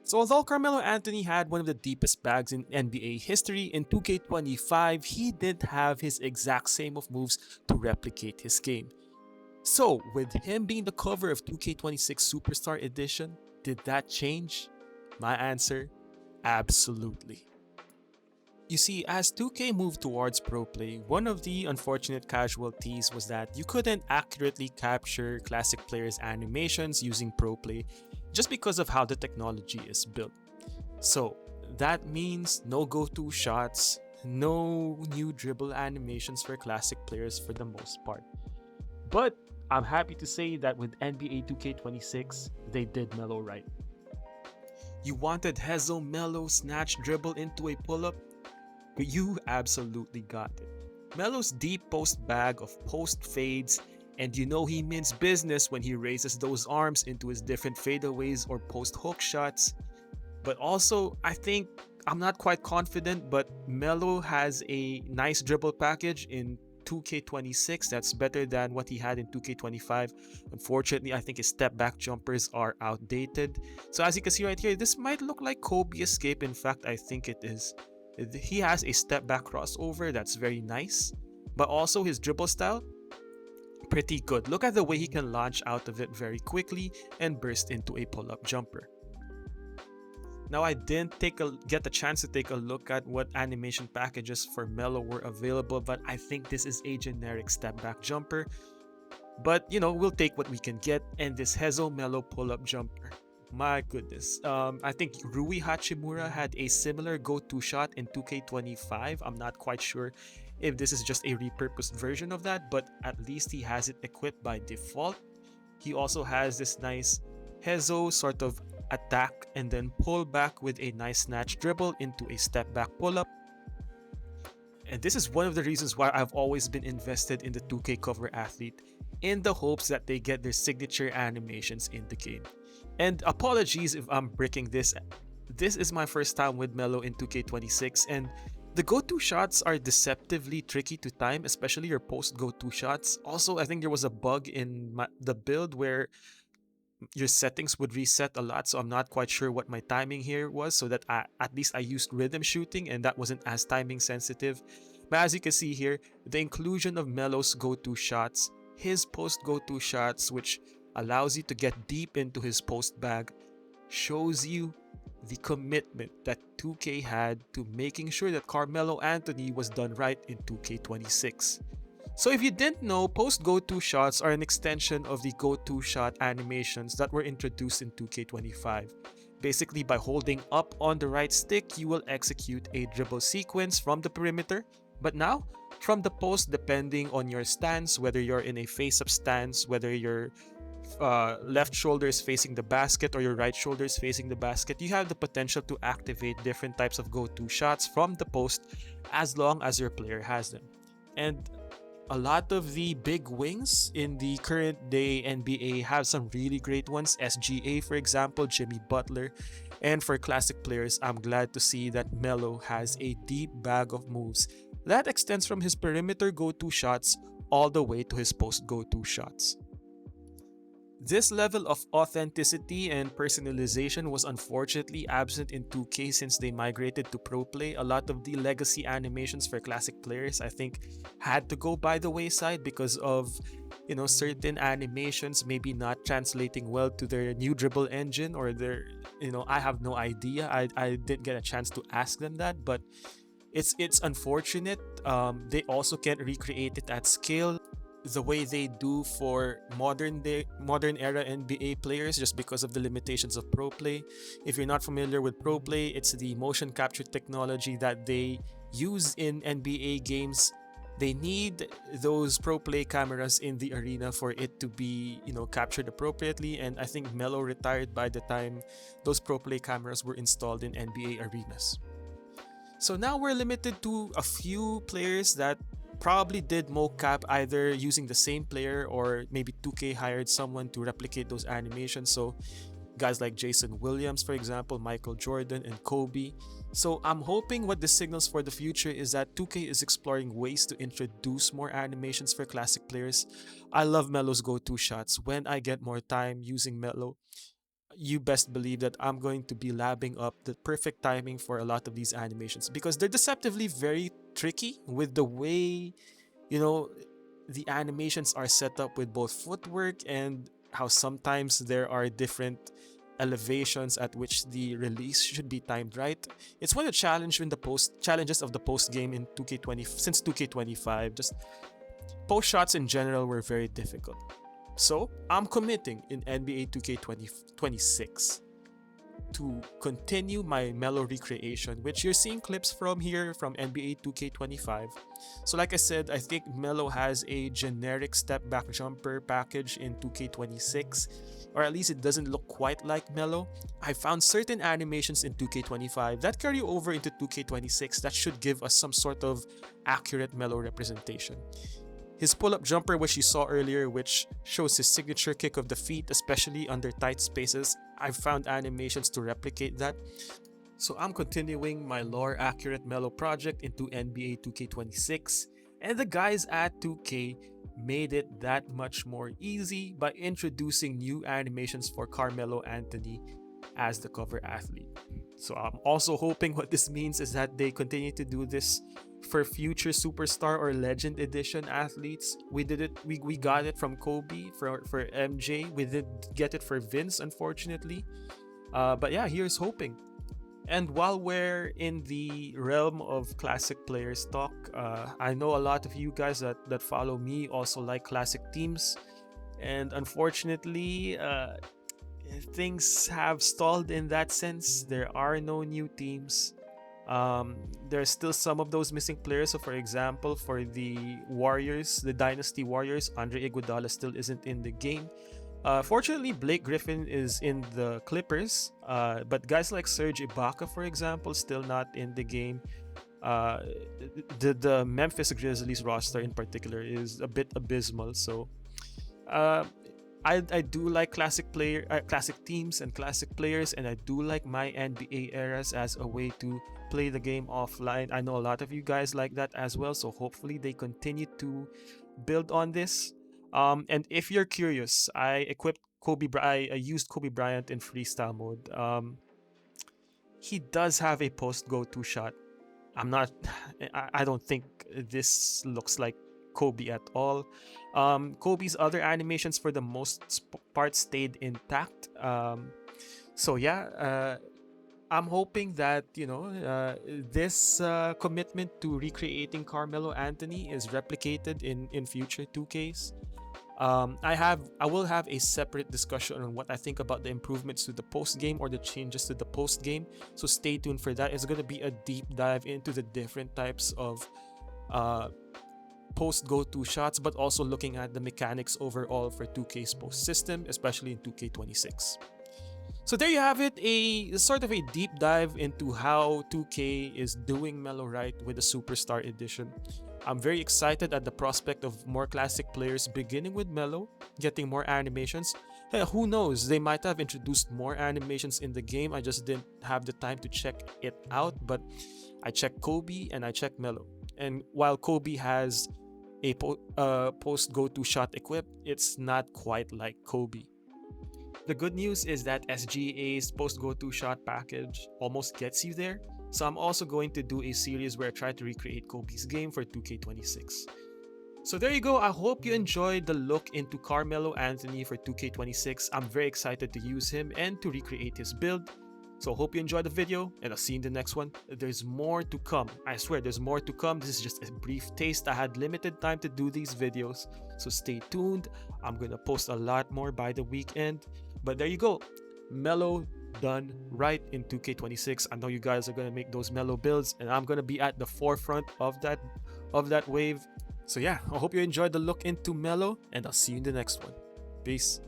So although Carmelo Anthony had one of the deepest bags in NBA history, in 2K25 he didn't have his exact same of moves to replicate his game. So with him being the cover of 2K26 Superstar Edition, did that change? My answer, absolutely. You see, as 2K moved towards Proplay, one of the unfortunate casualties was that you couldn't accurately capture classic players' animations using Proplay just because of how the technology is built. So, that means no go-to shots, no new dribble animations for classic players for the most part. But I'm happy to say that with NBA 2K26, they did Melo right. You wanted Hezo Melo snatch dribble into a pull-up? You absolutely got it. Melo's deep post bag of post fades, and you know he means business when he raises those arms into his different fadeaways or post hook shots. But also, I think I'm not quite confident, but Melo has a nice dribble package in 2K26 that's better than what he had in 2K25. Unfortunately, I think his step back jumpers are outdated. So as you can see right here, this might look like Kobe Escape. In fact, I think it is. He has a step back crossover that's very nice, but also his dribble style, pretty good. Look at the way he can launch out of it very quickly and burst into a pull-up jumper. Now I didn't get the chance to take a look at what animation packages for Melo were available, but I think this is a generic step back jumper. But you know, we'll take what we can get, and this Hezo Melo pull-up jumper. My goodness. I think Rui Hachimura had a similar go-to shot in 2K25. I'm not quite sure if this is just a repurposed version of that, but at least he has it equipped by default. He also has this nice Hezo sort of attack and then pull back with a nice snatch dribble into a step back pull up. And this is one of the reasons why I've always been invested in the 2K cover athlete, in the hopes that they get their signature animations in the game. And apologies if I'm breaking this. This is my first time with Melo in 2K26, and the go-to shots are deceptively tricky to time, especially your post go-to shots. Also, I think there was a bug in the build where your settings would reset a lot, so I'm not quite sure what my timing here was, so that at least I used rhythm shooting and that wasn't as timing sensitive. But as you can see here, the inclusion of Melo's go-to shots, his post go-to shots, which allows you to get deep into his post bag, shows you the commitment that 2K had to making sure that Carmelo Anthony was done right in 2K26. So if you didn't know, post go-to shots are an extension of the go-to shot animations that were introduced in 2K25. Basically, by holding up on the right stick, you will execute a dribble sequence from the perimeter, but now from the post, depending on your stance, whether you're in a face-up stance, whether your left shoulder is facing the basket or your right shoulder is facing the basket, you have the potential to activate different types of go-to shots from the post as long as your player has them. And a lot of the big wings in the current day NBA have some really great ones. SGA, for example, Jimmy Butler. And for classic players, I'm glad to see that Melo has a deep bag of moves that extends from his perimeter go-to shots all the way to his post go-to shots. This level of authenticity and personalization was unfortunately absent in 2K since they migrated to Proplay. A lot of the legacy animations for classic players, I think, had to go by the wayside because of, certain animations maybe not translating well to their new dribble engine, or their, I have no idea. I didn't get a chance to ask them that, but it's unfortunate. They also can't recreate it at scale the way they do for modern era NBA players, just because of the limitations of Proplay. If you're not familiar with Proplay, it's the motion capture technology that they use in NBA games. They need those Proplay cameras in the arena for it to be, captured appropriately, and I think Melo retired by the time those Proplay cameras were installed in NBA arenas. So now we're limited to a few players that probably did mocap either using the same player, or maybe 2K hired someone to replicate those animations. So guys like Jason Williams, for example, Michael Jordan, and Kobe. So I'm hoping what this signals for the future is that 2K is exploring ways to introduce more animations for classic players. I love Melo's go-to shots. When I get more time using Melo, you best believe that I'm going to be labbing up the perfect timing for a lot of these animations because they're deceptively very tricky with the way, you know, the animations are set up with both footwork and how sometimes there are different elevations at which the release should be timed right. It's one of the challenge in the post challenges of the post game in 2K20 since 2K25. Just post shots in general were very difficult. So I'm committing in NBA 2K26 to continue my Melo recreation, which you're seeing clips from here from NBA 2K25. So like I said, I think Melo has a generic step back jumper package in 2K26, or at least it doesn't look quite like Melo. I found certain animations in 2K25 that carry over into 2K26 that should give us some sort of accurate Melo representation. His pull-up jumper, which you saw earlier, which shows his signature kick of the feet, especially under tight spaces, I've found animations to replicate that. So I'm continuing my lore accurate Melo project into NBA 2K26, and the guys at 2K made it that much more easy by introducing new animations for Carmelo Anthony as the cover athlete. So I'm also hoping what this means is that they continue to do this for future superstar or legend edition athletes. We did it, we got it from Kobe for MJ. We didn't get it for Vince, unfortunately. But yeah, here's hoping. And while we're in the realm of classic players talk, I know a lot of you guys that follow me also like classic teams. And unfortunately, things have stalled in that sense. There are no new teams. There's still some of those missing players. So, for example, for the Warriors, the Dynasty Warriors, Andre Iguodala still isn't in the game. Fortunately, Blake Griffin is in the Clippers, but guys like Serge Ibaka, for example, still not in the game. The Memphis Grizzlies roster in particular is a bit abysmal. So, I do like classic teams and classic players, and I do like my NBA eras as a way to play the game offline. I know a lot of you guys like that as well, so hopefully they continue to build on this. And if you're curious, I used Kobe Bryant in freestyle mode. He does have a post go-to shot. I'm not. I don't think this looks like Kobe at all. Kobe's other animations for the most part stayed intact. So yeah, I'm hoping that this commitment to recreating Carmelo Anthony is replicated in future 2Ks. I will have a separate discussion on what I think about the improvements to the post game or the changes to the post game. So stay tuned for that. It's going to be a deep dive into the different types of post go-to shots, but also looking at the mechanics overall for 2K's post system, especially in 2K26. So there you have it, a sort of a deep dive into how 2K is doing Melo right with the Superstar Edition. I'm very excited at the prospect of more classic players beginning with Melo, getting more animations. Hey, who knows, they might have introduced more animations in the game, I just didn't have the time to check it out, but I checked Kobe and I checked Melo. And while Kobe has a post go-to shot equipped, it's not quite like Kobe. The good news is that SGA's post go-to shot package almost gets you there, so I'm also going to do a series where I try to recreate Kobe's game for 2K26. So there you go, I hope you enjoyed the look into Carmelo Anthony for 2K26. I'm very excited to use him and to recreate his build. So hope you enjoyed the video, and I'll see you in the next one. There's more to come. I swear there's more to come. This is just a brief taste. I had limited time to do these videos, so stay tuned. I'm gonna post a lot more by the weekend. But there you go. Melo done right in 2K26. I know you guys are gonna make those Melo builds, and I'm gonna be at the forefront of that wave. So yeah, I hope you enjoyed the look into Melo, and I'll see you in the next one. Peace.